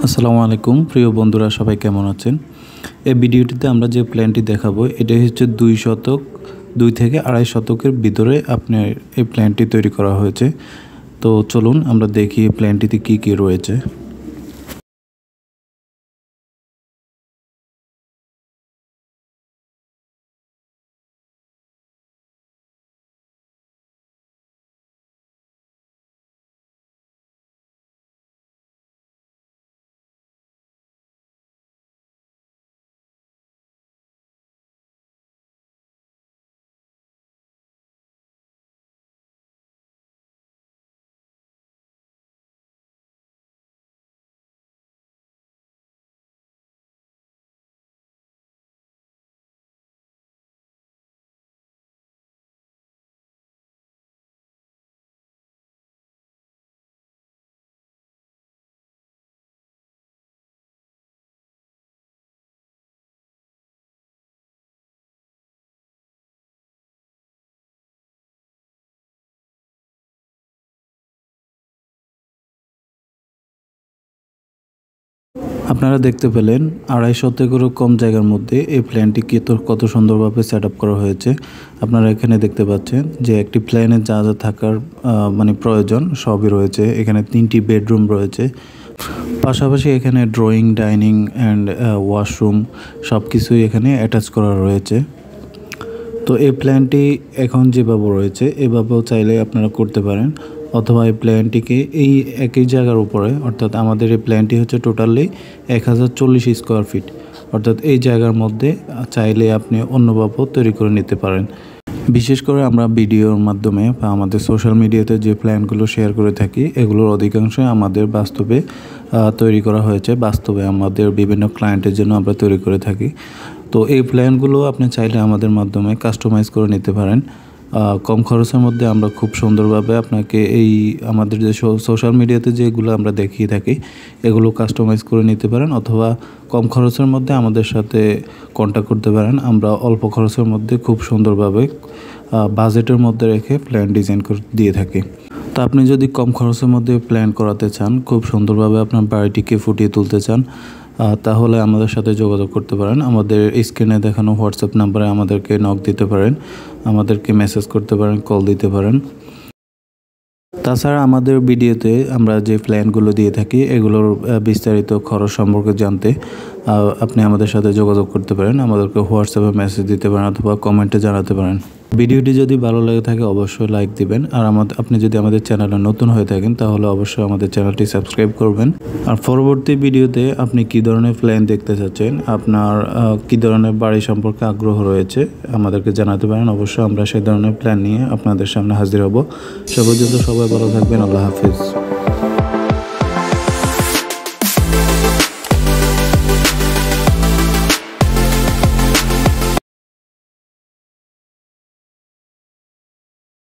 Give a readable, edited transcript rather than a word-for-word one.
আসসালামু আলাইকুম প্রিয় বন্ধুরা, সবাই কেমন আছেন? এই ভিডিওটিতে আমরা যে প্ল্যানটি দেখাবো এটা হচ্ছে 2 থেকে 2.5 শতকের ভিতরে আপনার এই প্ল্যানটি তৈরি করা হয়েছে। তো চলুন আমরা দেখি এই প্ল্যানটিতে কি কি রয়েছে। আপনারা দেখতে পেলেন 2.5 শতকেরও কম জায়গার মধ্যে এই প্ল্যানটি কত সুন্দরভাবে সেট আপ করা হয়েছে। আপনারা এখানে দেখতে পাচ্ছেন যে একটি প্ল্যানে যা যা থাকার প্রয়োজন সবই রয়েছে। এখানে 3টি বেডরুম রয়েছে, পাশাপাশি এখানে ড্রয়িং, ডাইনিং অ্যান্ড ওয়াশরুম সব কিছুই এখানে অ্যাটাচ করা রয়েছে। তো এই প্ল্যানটি এখন যেভাবে রয়েছে এভাবেও চাইলে আপনারা করতে পারেন, অথবা এই প্ল্যানটিকে এই একই জায়গার উপরে, অর্থাৎ আমাদের এই প্ল্যানটি হচ্ছে টোটালি 1040 স্কোয়ার ফিট, অর্থাৎ এই জায়গার মধ্যে চাইলে আপনি অন্যভাবেও তৈরি করে নিতে পারেন। বিশেষ করে আমরা ভিডিওর মাধ্যমে বা আমাদের সোশ্যাল মিডিয়াতে যে প্ল্যানগুলো শেয়ার করে থাকি এগুলোর অধিকাংশই আমাদের বাস্তবে তৈরি করা হয়েছে, বাস্তবে আমাদের বিভিন্ন ক্লায়েন্টের জন্য আমরা তৈরি করে থাকি। তো এই প্ল্যানগুলো আপনি চাইলে আমাদের মাধ্যমে কাস্টমাইজ করে নিতে পারেন। কম খরচের মধ্যে আমরা খুব সুন্দরভাবে আপনাকে এই আমাদের যে সোশ্যাল মিডিয়াতে যেগুলো আমরা দেখিয়ে থাকি এগুলো কাস্টমাইজ করে নিতে পারেন, অথবা কম খরচের মধ্যে আমাদের সাথে কন্ট্যাক্ট করতে পারেন। আমরা অল্প খরচের মধ্যে খুব সুন্দরভাবে বাজেটের মধ্যে রেখে প্ল্যান ডিজাইন করে দিয়ে থাকি। তো আপনি যদি কম খরচের মধ্যে প্ল্যান করাতে চান, খুব সুন্দরভাবে আপনার বাড়িটিকে ফুটিয়ে তুলতে চান, তাহলে আমাদের সাথে যোগাযোগ করতে পারেন। আমাদের স্ক্রিনে দেখানো হোয়াটসঅ্যাপ নাম্বারে আমাদেরকে নক দিতে পারেন, আমাদেরকে মেসেজ করতে পারেন, কল দিতে পারেন। তাছাড়া আমাদের ভিডিওতে আমরা যে প্ল্যানগুলো দিয়ে থাকি এগুলোর বিস্তারিত খরচ সম্পর্কে জানতে আপনি আমাদের সাথে যোগাযোগ করতে পারেন, আমাদেরকে হোয়াটসঅ্যাপে মেসেজ দিতে পারেন অথবা কমেন্টে জানাতে পারেন। ভিডিওটি যদি ভালো লেগে থাকে অবশ্যই লাইক দিবেন, আর আপনি যদি আমাদের চ্যানেলে নতুন হয়ে থাকেন তাহলে অবশ্যই আমাদের চ্যানেলটি সাবস্ক্রাইব করবেন। আর পরবর্তী ভিডিওতে আপনি কী ধরনের প্ল্যান দেখতে চাচ্ছেন, আপনার কী ধরনের বাড়ি সম্পর্কে আগ্রহ রয়েছে আমাদেরকে জানাতে পারেন। অবশ্যই আমরা সেই ধরনের প্ল্যান নিয়ে আপনাদের সামনে হাজির হব। সে পর্যন্ত সবাই ভালো থাকবেন। আল্লাহ হাফিজ।